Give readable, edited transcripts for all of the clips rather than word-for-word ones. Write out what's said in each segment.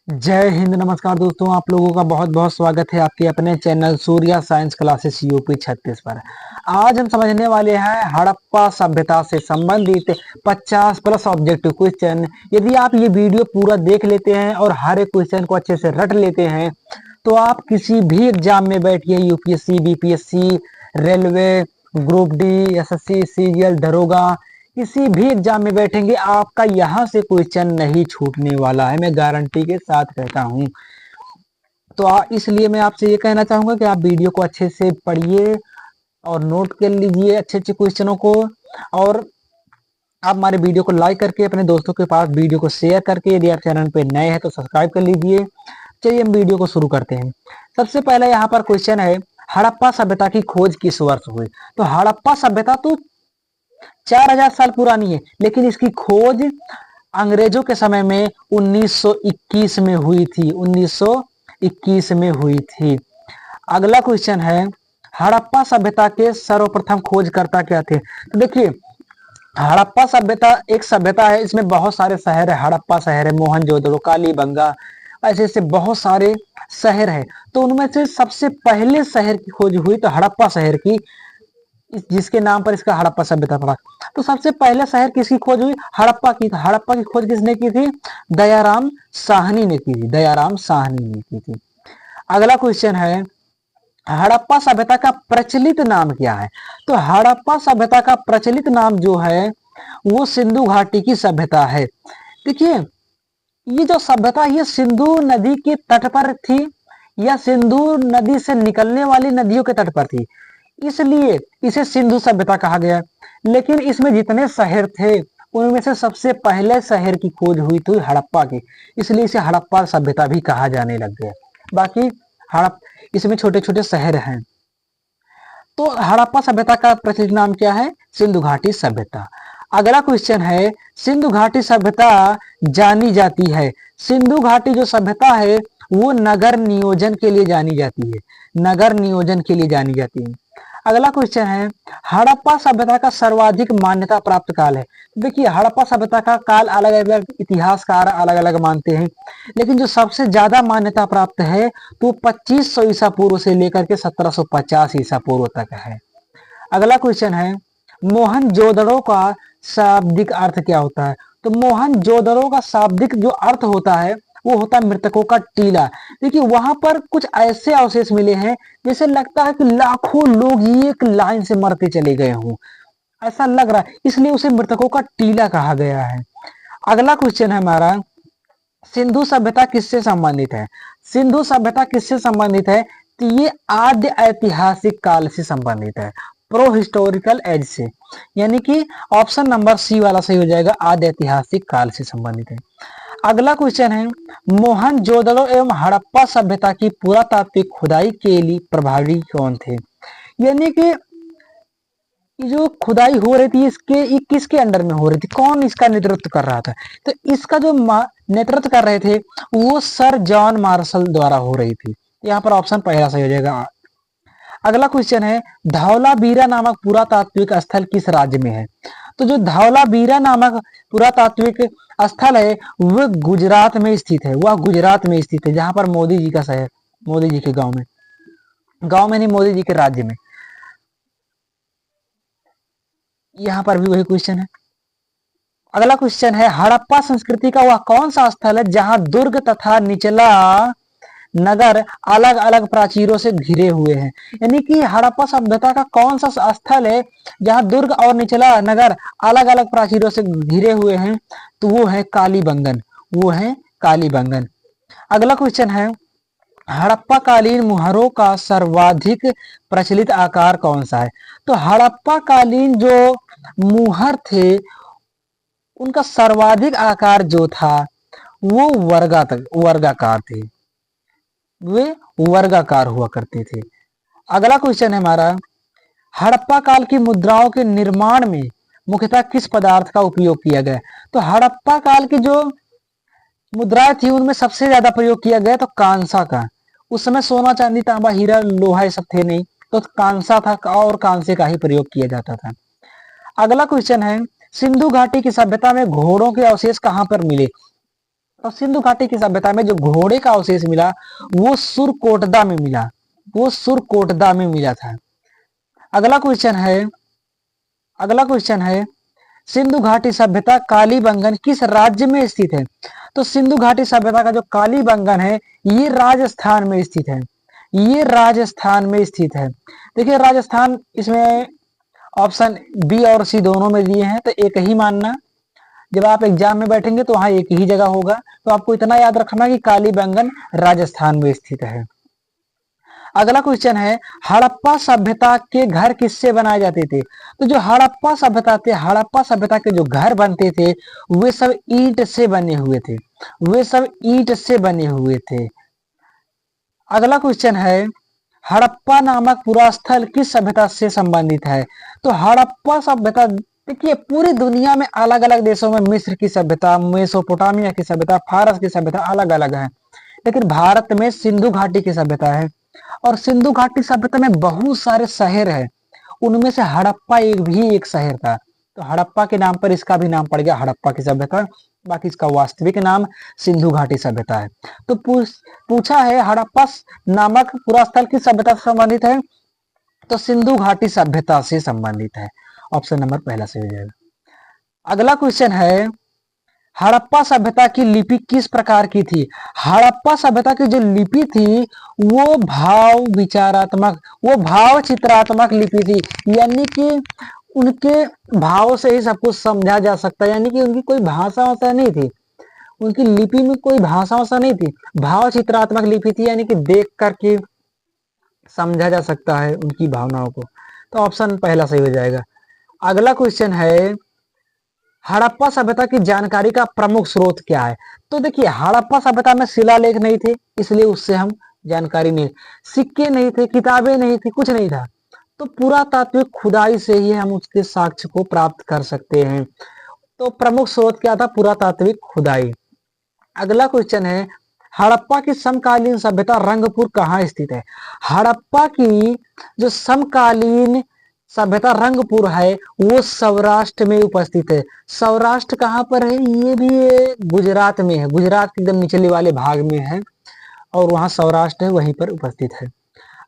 जय हिंद। नमस्कार दोस्तों, आप लोगों का बहुत बहुत स्वागत है आपके अपने channel Surya science classes UP 36 पर। आज हम समझने वाले हैं हड़प्पा सभ्यता से संबंधित 50 प्लस ऑब्जेक्टिव क्वेश्चन। यदि आप ये वीडियो पूरा देख लेते हैं और हर एक क्वेश्चन को अच्छे से रट लेते हैं तो आप किसी भी एग्जाम में बैठिए, UPSC, BPSC, railway, group D, SSC, CGL, दरोगा, किसी भी एग्जाम में बैठेंगे आपका यहाँ से क्वेश्चन नहीं छूटने वाला है, मैं गारंटी के साथ कहता हूँ। तो इसलिए मैं आपसे ये कहना चाहूंगा कि आप वीडियो को अच्छे से पढ़िए और नोट कर लीजिए अच्छे अच्छे क्वेश्चनों को। और आप हमारे वीडियो को लाइक करके अपने दोस्तों के पास वीडियो को शेयर करके, यदि आप चैनल पे नए हैं तो सब्सक्राइब कर लीजिए। चलिए हम वीडियो को शुरू करते हैं। सबसे पहले यहाँ पर क्वेश्चन है, हड़प्पा सभ्यता की खोज किस वर्ष हुई? तो हड़प्पा सभ्यता तो 4000 साल पुरानी है, लेकिन इसकी खोज अंग्रेजों के समय में 1921 में हुई थी। 1921 में हुई थी। अगला क्वेश्चन है, हड़प्पा सभ्यता के सर्वप्रथम खोजकर्ता क्या थे? तो देखिए, हड़प्पा सभ्यता एक सभ्यता है, इसमें बहुत सारे शहर है। हड़प्पा शहर है, मोहनजोदड़ो, कालीबंगा, ऐसे ऐसे बहुत सारे शहर है। तो उनमें से सबसे पहले शहर की खोज हुई तो हड़प्पा शहर की, जिसके नाम पर इसका हड़प्पा सभ्यता पड़ा। तो सबसे पहले शहर किसकी खोज हुई? हड़प्पा की। हड़प्पा की खोज किसने की थी? दयाराम साहनी ने की थी। दयाराम साहनी ने की थी। अगला क्वेश्चन है, हड़प्पा सभ्यता का प्रचलित नाम क्या है? तो हड़प्पा सभ्यता का प्रचलित नाम जो है वो सिंधु घाटी की सभ्यता है। देखिए, ये जो सभ्यता ये सिंधु नदी के तट पर थी या सिंधु नदी से निकलने वाली नदियों के तट पर थी, इसलिए इसे सिंधु सभ्यता कहा गया। लेकिन इसमें जितने शहर थे उनमें से सबसे पहले शहर की खोज हुई थी हड़प्पा की, इसलिए इसे हड़प्पा सभ्यता भी कहा जाने लग गया। बाकी हड़प इसमें छोटे छोटे शहर हैं। तो हड़प्पा सभ्यता का प्रचलित नाम क्या है? सिंधु घाटी सभ्यता। अगला क्वेश्चन है, सिंधु घाटी सभ्यता जानी जाती है। सिंधु घाटी जो सभ्यता है वो नगर नियोजन के लिए जानी जाती है। नगर नियोजन के लिए जानी जाती है। अगला क्वेश्चन है, हड़प्पा सभ्यता का सर्वाधिक मान्यता प्राप्त काल है। देखिए, हड़प्पा सभ्यता का काल अलग अलग इतिहासकार अलग अलग मानते हैं, लेकिन जो सबसे ज्यादा मान्यता प्राप्त है तो 2500 ईसा पूर्व से लेकर के 1750 ईसा पूर्व तक है। अगला क्वेश्चन है, मोहनजोदड़ो का शाब्दिक अर्थ क्या होता है? तो मोहनजोदड़ो का शाब्दिक जो अर्थ होता है वो होता है मृतकों का टीला। देखिए, वहां पर कुछ ऐसे अवशेष मिले हैं जैसे लगता है कि लाखों लोग एक लाइन से मरते चले गए हों, ऐसा लग रहा है, इसलिए उसे मृतकों का टीला कहा गया है। अगला क्वेश्चन है हमारा, सिंधु सभ्यता किससे संबंधित है? सिंधु सभ्यता किससे संबंधित है? तो ये आद्य ऐतिहासिक काल से संबंधित है, प्रो हिस्टोरिकल एज से। यानी कि ऑप्शन नंबर सी वाला सही हो जाएगा, आद्य ऐतिहासिक काल से संबंधित है। अगला क्वेश्चन है, मोहनजोदड़ो एवं हड़प्पा सभ्यता की पुरातात्विक खुदाई के लिए प्रभावी कौन थे? यानी कि ये जो खुदाई हो रही थी ये किसके अंडर में हो रही थी? कौन इसका नेतृत्व कर रहा था? तो इसका जो नेतृत्व कर रहे थे वो सर जॉन मार्शल द्वारा हो रही थी। यहाँ पर ऑप्शन पहला सही हो जाएगा। अगला क्वेश्चन है, धौलावीरा नामक पुरातात्विक स्थल किस राज्य में है? तो जो धौलावीरा नामक पुरातात्विक स्थल है वह गुजरात में स्थित है। वह गुजरात में स्थित है, जहां पर मोदी जी का शहर, मोदी जी के गांव में नहीं, मोदी जी के राज्य में। यहाँ पर भी वही क्वेश्चन है। अगला क्वेश्चन है, हड़प्पा संस्कृति का वह कौन सा स्थल है जहां दुर्ग तथा निचला नगर अलग अलग प्राचीरों से घिरे हुए हैं? यानी कि हड़प्पा सभ्यता का कौन सा स्थल है जहां दुर्ग और निचला नगर अलग अलग प्राचीरों से घिरे हुए हैं? तो वो है कालीबंगन। वो है कालीबंगन। अगला क्वेश्चन है, हड़प्पा कालीन मुहरों का सर्वाधिक प्रचलित आकार कौन सा है? तो हड़प्पा कालीन जो मुहर थे उनका सर्वाधिक आकार जो था वो वर्गाकार थे। वे वर्गाकार हुआ करते थे। अगला क्वेश्चन है हमारा, हड़प्पा काल की मुद्राओं के निर्माण में मुख्यतः किस पदार्थ का उपयोग किया गया? तो हड़प्पा काल की जो मुद्राएं थी उनमें सबसे ज्यादा प्रयोग किया गया तो कांसा का। उस समय सोना, चांदी, तांबा, हीरा, लोहा ये सब थे नहीं, तो कांसा था और कांसे का ही प्रयोग किया जाता था। अगला क्वेश्चन है, सिंधु घाटी की सभ्यता में घोड़ों के अवशेष कहां पर मिले? और सिंधु घाटी की सभ्यता में जो घोड़े का अवशेष मिला वो सुरकोटदा में मिला, वो सुरकोटदा में मिला था। अगला क्वेश्चन है, अगला क्वेश्चन है सिंधु घाटी सभ्यता कालीबंगन किस राज्य में स्थित है? तो सिंधु घाटी सभ्यता का जो कालीबंगन है ये राजस्थान में स्थित है, ये राजस्थान में स्थित है। देखिए राजस्थान, इसमें ऑप्शन बी और सी दोनों में दिए हैं, तो एक ही मानना। जब आप एग्जाम में बैठेंगे तो वहां एक ही जगह होगा, तो आपको इतना याद रखना कि कालीबंगन राजस्थान में स्थित है। अगला क्वेश्चन है हड़प्पा सभ्यता के घर किससे बनाए जाते थे? तो जो हड़प्पा सभ्यता थे, हड़प्पा सभ्यता के जो घर बनते थे वे सब ईंट से बने हुए थे, वे सब ईंट से बने हुए थे। अगला क्वेश्चन है हड़प्पा नामक पूरा स्थल किस सभ्यता से संबंधित है? तो हड़प्पा सभ्यता, देखिए पूरी दुनिया में अलग अलग देशों में मिस्र की सभ्यता, मेसोपोटामिया की सभ्यता, फारस की सभ्यता अलग अलग है, लेकिन भारत में सिंधु घाटी की सभ्यता है। और सिंधु घाटी सभ्यता में बहुत सारे शहर है, उनमें से हड़प्पा एक भी एक शहर था, तो हड़प्पा के नाम पर इसका भी नाम पड़ गया हड़प्पा की सभ्यता। बाकी इसका वास्तविक नाम सिंधु घाटी सभ्यता है। तो पूछा है हड़प्पा नामक पूरा स्थल किस सभ्यता से संबंधित है? तो सिंधु घाटी सभ्यता से संबंधित है। ऑप्शन नंबर पहला सही हो जाएगा। अगला क्वेश्चन है हड़प्पा सभ्यता की लिपि किस प्रकार की थी? हड़प्पा सभ्यता की जो लिपि थी वो भाव विचारात्मक, वो भाव चित्रात्मक लिपि थी, यानी कि उनके भाव से ही सब कुछ समझा जा सकता है, यानी कि उनकी कोई भाषा वाषा नहीं थी, उनकी लिपि में कोई भाषा वाषा नहीं थी, भाव चित्रात्मक लिपि थी, यानी कि देख करके समझा जा सकता है उनकी भावनाओं को। तो ऑप्शन पहला सही हो जाएगा। अगला क्वेश्चन है हड़प्पा सभ्यता की जानकारी का प्रमुख स्रोत क्या है? तो देखिए हड़प्पा सभ्यता में शिलालेख नहीं थे, इसलिए उससे हम जानकारी नहीं, सिक्के नहीं थे, किताबें नहीं थी, कुछ नहीं था, तो पुरातात्विक खुदाई से ही हम उसके साक्ष्य को प्राप्त कर सकते हैं। तो प्रमुख स्रोत क्या था? पुरातात्विक खुदाई। अगला क्वेश्चन है हड़प्पा की समकालीन सभ्यता रंगपुर कहाँ स्थित है? हड़प्पा की जो समकालीन सभ्यता रंगपुर है वो सौराष्ट्र में उपस्थित है। सौराष्ट्र कहाँ पर है? ये भी गुजरात में है, गुजरात के एकदम निचले वाले भाग में है, और वहां सौराष्ट्र है, वहीं पर उपस्थित है।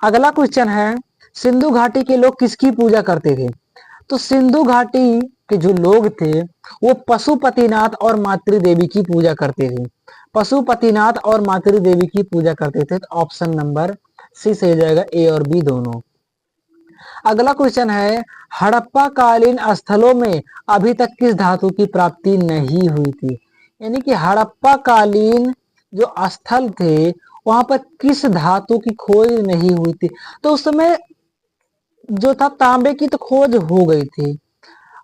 अगला क्वेश्चन है सिंधु घाटी के लोग किसकी पूजा करते थे? तो सिंधु घाटी के जो लोग थे वो पशुपतिनाथ और मातृ देवी की पूजा करते थे, पशुपतिनाथ और मातृ देवी की पूजा करते थे। तो ऑप्शन नंबर सी सही हो जाएगा, ए और बी दोनों। अगला क्वेश्चन है हड़प्पा कालीन स्थलों में अभी तक किस धातु की प्राप्ति नहीं हुई थी? यानी कि हड़प्पा कालीन जो स्थल थे वहां पर किस धातु की खोज नहीं हुई थी? तो उस समय जो था तांबे की तो खोज हो गई थी,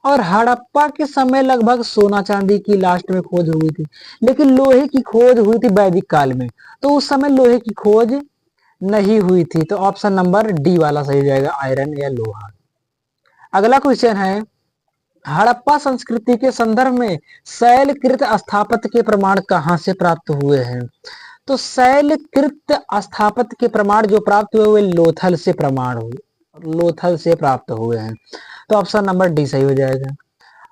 और हड़प्पा के समय लगभग सोना चांदी की लास्ट में खोज हुई थी, लेकिन लोहे की खोज हुई थी वैदिक काल में, तो उस समय लोहे की खोज नहीं हुई थी। तो ऑप्शन नंबर डी वाला सही हो जाएगा, आयरन या लोहा। अगला क्वेश्चन है हड़प्पा संस्कृति के संदर्भ में शैलकृत स्थापत्य के प्रमाण कहाँ से प्राप्त हुए हैं? तो शैलकृत स्थापत्य के प्रमाण जो प्राप्त हुए वे लोथल से प्रमाण हुए, लोथल से प्राप्त हुए हैं। तो ऑप्शन नंबर डी सही हो जाएगा।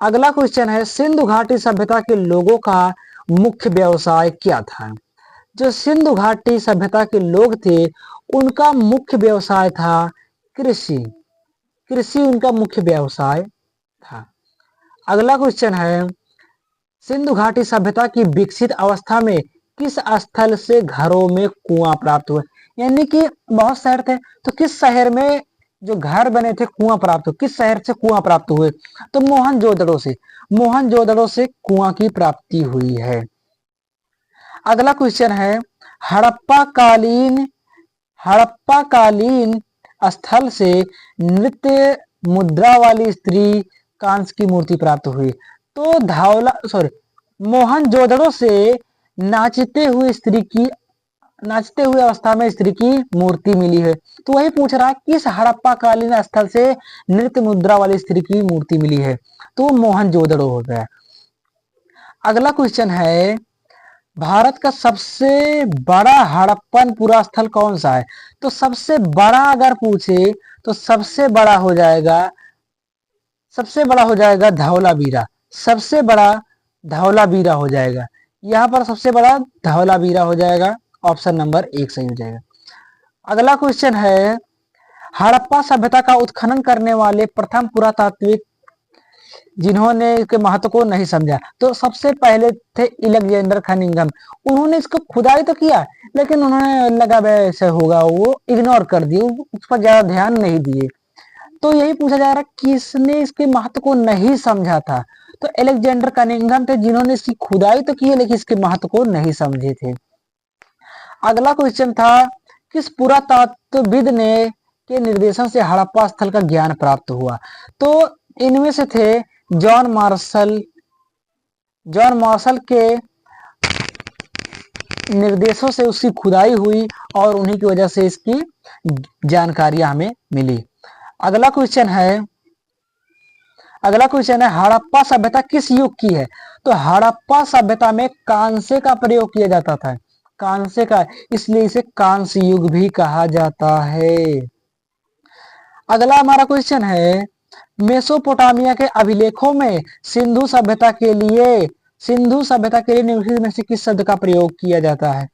अगला क्वेश्चन है सिंधु घाटी सभ्यता के लोगों का मुख्य व्यवसाय क्या था? जो सिंधु घाटी सभ्यता के लोग थे उनका मुख्य व्यवसाय था कृषि, कृषि उनका मुख्य व्यवसाय था। अगला क्वेश्चन है सिंधु घाटी सभ्यता की विकसित अवस्था में किस स्थल से घरों में कुआं प्राप्त हुए? यानी कि बहुत शहर थे, तो किस शहर में जो घर बने थे कुआं प्राप्त हुए, किस शहर से कुआं प्राप्त हुए? तो मोहनजोदड़ो से, मोहनजोदड़ो से कुआं की प्राप्ति हुई है। अगला क्वेश्चन है हड़प्पा कालीन स्थल से नृत्य मुद्रा वाली स्त्री कांस्य की मूर्ति प्राप्त हुई। तो मोहनजोदड़ो से नाचते हुए अवस्था में स्त्री की मूर्ति मिली है। तो वही पूछ रहा है किस हड़प्पा कालीन स्थल से नृत्य मुद्रा वाली स्त्री की मूर्ति मिली है? तो मोहनजोदड़ो हो गया। अगला क्वेश्चन है भारत का सबसे बड़ा हड़प्पन पुरा स्थल कौन सा है? तो सबसे बड़ा अगर पूछे तो सबसे बड़ा हो जाएगा धौलावीरा, सबसे बड़ा धौलावीरा हो जाएगा। यहाँ पर सबसे बड़ा धवलावीरा हो जाएगा, ऑप्शन नंबर 1 सही हो जाएगा। अगला क्वेश्चन है, हड़प्पा सभ्यता का उत्खनन करने वाले प्रथम पुरातात्विक जिन्होंने इसके महत्व को नहीं समझा, तो सबसे पहले थे इलेक्जेंडर कनिंघम। उन्होंने इसको खुदाई तो किया, लेकिन उन्होंने लगा वैसे होगा, वो इग्नोर कर दिए, उस पर ज्यादा ध्यान नहीं दिए। तो यही पूछा जा रहा किसने इसके महत्व को नहीं समझा था, तो एलेक्जेंडर कनिंघम थे, जिन्होंने इसकी खुदाई तो की है लेकिन इसके महत्व को नहीं समझे थे। अगला क्वेश्चन था, किस पुरातत्वविद ने के निर्देशन से हड़प्पा स्थल का ज्ञान प्राप्त हुआ, तो इनमें से थे जॉन मार्शल के निर्देशों से उसकी खुदाई हुई और उन्हीं की वजह से इसकी जानकारियां हमें मिली। अगला क्वेश्चन है हड़प्पा सभ्यता किस युग की है, तो हड़प्पा सभ्यता में कांसे का प्रयोग किया जाता था, कांसे का, इसलिए इसे कांस्य युग भी कहा जाता है। अगला हमारा क्वेश्चन है, मेसोपोटामिया के अभिलेखों में सिंधु सभ्यता के लिए निम्नलिखित में से किस शब्द का प्रयोग किया जाता है,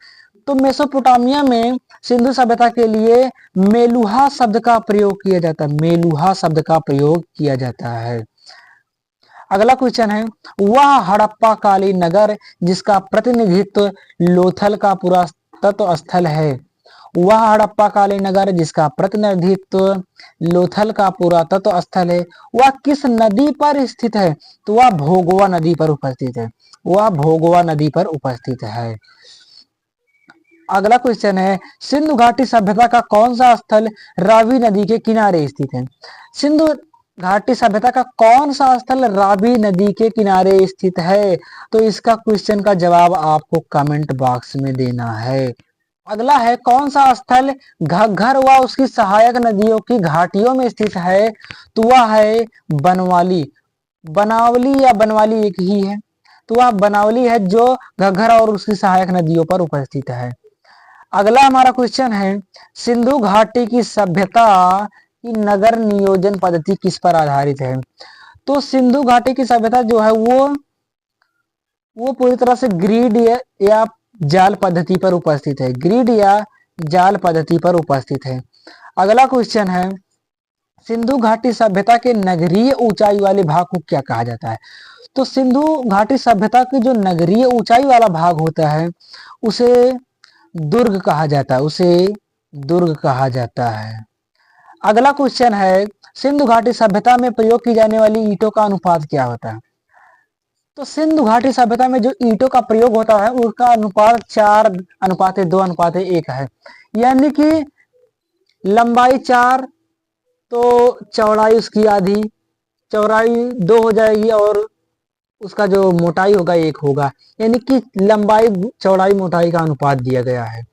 तो मेसोपोटामिया में सिंधु सभ्यता के लिए मेलुहा शब्द का प्रयोग किया जाता है, मेलुहा शब्द का प्रयोग किया जाता है। अगला क्वेश्चन है, वह हड़प्पा कालीन नगर जिसका प्रतिनिधित्व लोथल का पुरातत्व स्थल है, वह हड़प्पा कालीन नगर जिसका प्रतिनिधित्व लोथल का पुरातत्व स्थल है, वह किस नदी पर स्थित है, तो वह भोगवा नदी पर उपस्थित है, वह भोगवा नदी पर उपस्थित है। अगला क्वेश्चन है, सिंधु घाटी सभ्यता का कौन सा स्थल रावी नदी के किनारे स्थित है, सिंधु घाटी सभ्यता का कौन सा स्थल रावी नदी के किनारे स्थित है, तो इसका क्वेश्चन का जवाब आपको कमेंट बॉक्स में देना है। अगला है, कौन सा स्थल घग्घर व उसकी सहायक नदियों की घाटियों में स्थित है, तो वह है बनवाली, बनावली या बनवाली एक ही है, तो वह बनावली है जो घग्घर और उसकी सहायक नदियों पर उपस्थित है। अगला हमारा क्वेश्चन है, सिंधु घाटी की सभ्यता की नगर नियोजन पद्धति किस पर आधारित है, तो सिंधु घाटी की सभ्यता जो है वो पूरी तरह से ग्रिड या जाल पद्धति पर उपस्थित है, ग्रिड या जाल पद्धति पर उपस्थित है। अगला क्वेश्चन है, सिंधु घाटी सभ्यता के नगरीय ऊंचाई वाले भाग को क्या कहा जाता है, तो सिंधु घाटी सभ्यता की जो नगरीय ऊंचाई वाला भाग होता है उसे दुर्ग कहा जाता है, उसे दुर्ग कहा जाता है। अगला क्वेश्चन है, सिंधु घाटी सभ्यता में प्रयोग की जाने वाली ईंटों का अनुपात क्या होता है, तो सिंधु घाटी सभ्यता में जो ईंटों का प्रयोग होता है उसका अनुपात 4:2:1 है, यानी कि लंबाई 4 तो चौड़ाई उसकी आधी, चौड़ाई 2 हो जाएगी और उसका जो मोटाई होगा 1 होगा, यानी कि लंबाई चौड़ाई मोटाई का अनुपात दिया गया है।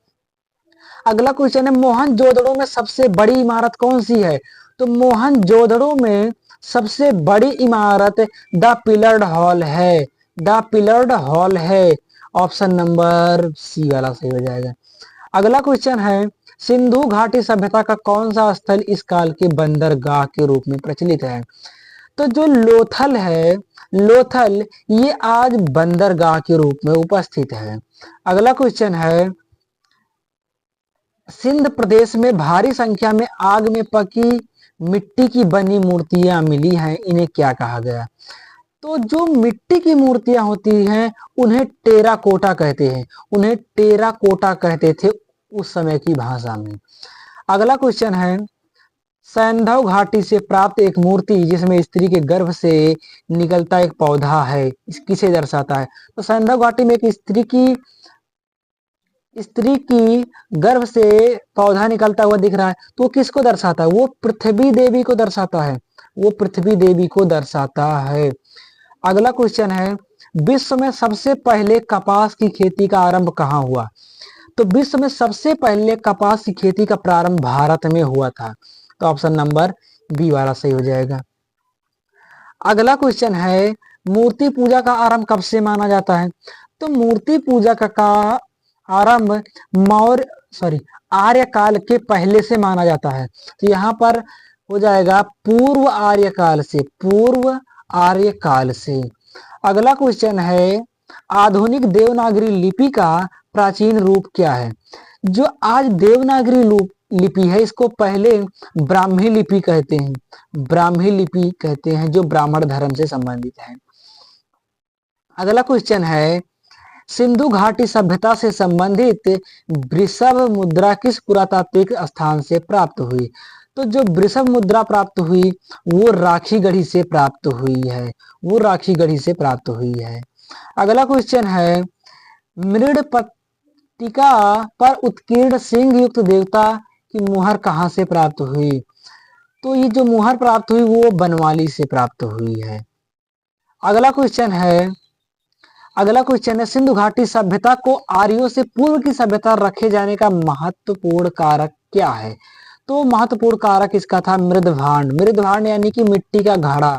अगला क्वेश्चन है, मोहनजोदड़ो में सबसे बड़ी इमारत कौन सी है, तो मोहनजोदड़ो में सबसे बड़ी इमारत द पिलर्ड हॉल है, द पिलर्ड हॉल है, ऑप्शन नंबर सी वाला सही हो जाएगा। अगला क्वेश्चन है, सिंधु घाटी सभ्यता का कौन सा स्थल इस काल के बंदरगाह के रूप में प्रचलित है, तो जो लोथल है, लोथल ये आज बंदरगाह के रूप में उपस्थित है। अगला क्वेश्चन है, सिंध प्रदेश में भारी संख्या में आग में पकी मिट्टी की बनी मूर्तियां मिली हैं, इन्हें क्या कहा गया, तो जो मिट्टी की मूर्तियां होती हैं उन्हें टेराकोटा कहते हैं, उन्हें टेराकोटा कहते थे उस समय की भाषा में। अगला क्वेश्चन है, सैंधव घाटी से प्राप्त एक मूर्ति जिसमें स्त्री के गर्भ से निकलता एक पौधा है, किसे दर्शाता है, तो सैंधव घाटी में एक स्त्री की गर्भ से पौधा निकलता हुआ दिख रहा है, तो किसको दर्शाता है, वो पृथ्वी देवी को दर्शाता है, वो पृथ्वी देवी को दर्शाता है। अगला क्वेश्चन है, विश्व में सबसे पहले कपास की खेती का आरंभ कहाँ हुआ, तो विश्व में सबसे पहले कपास की खेती का प्रारंभ भारत में हुआ था, तो ऑप्शन नंबर बी वाला सही हो जाएगा। अगला क्वेश्चन है, मूर्ति पूजा का आरंभ कब से माना जाता है, तो मूर्ति पूजा का आरंभ आर्य काल के पहले से माना जाता है, तो यहाँ पर हो जाएगा पूर्व आर्य काल से, पूर्व आर्य काल से। अगला क्वेश्चन है, आधुनिक देवनागरी लिपि का प्राचीन रूप क्या है? जो आज देवनागरी लिपि है इसको पहले ब्राह्मी लिपि कहते हैं, ब्राह्मी लिपि कहते हैं, जो ब्राह्मण धर्म से संबंधित है। अगला क्वेश्चन है, सिंधु घाटी सभ्यता से संबंधित वृषभ मुद्रा किस पुरातात्विक स्थान से प्राप्त हुई? तो जो वृषभ मुद्रा प्राप्त हुई वो राखीगढ़ी से प्राप्त हुई है, वो राखीगढ़ी से प्राप्त हुई है। अगला क्वेश्चन है, मृड पट्टिका पर उत्कीर्ण सिंह युक्त देवता की मुहर कहाँ से प्राप्त हुई? तो ये जो मुहर प्राप्त हुई वो बनवाली से प्राप्त हुई है। अगला क्वेश्चन है, सिंधु घाटी सभ्यता को आर्यों से पूर्व की सभ्यता रखे जाने का महत्वपूर्ण कारक क्या है? तो महत्वपूर्ण कारक इसका था मृदभांड, मृदभांड यानी कि मिट्टी का घड़ा।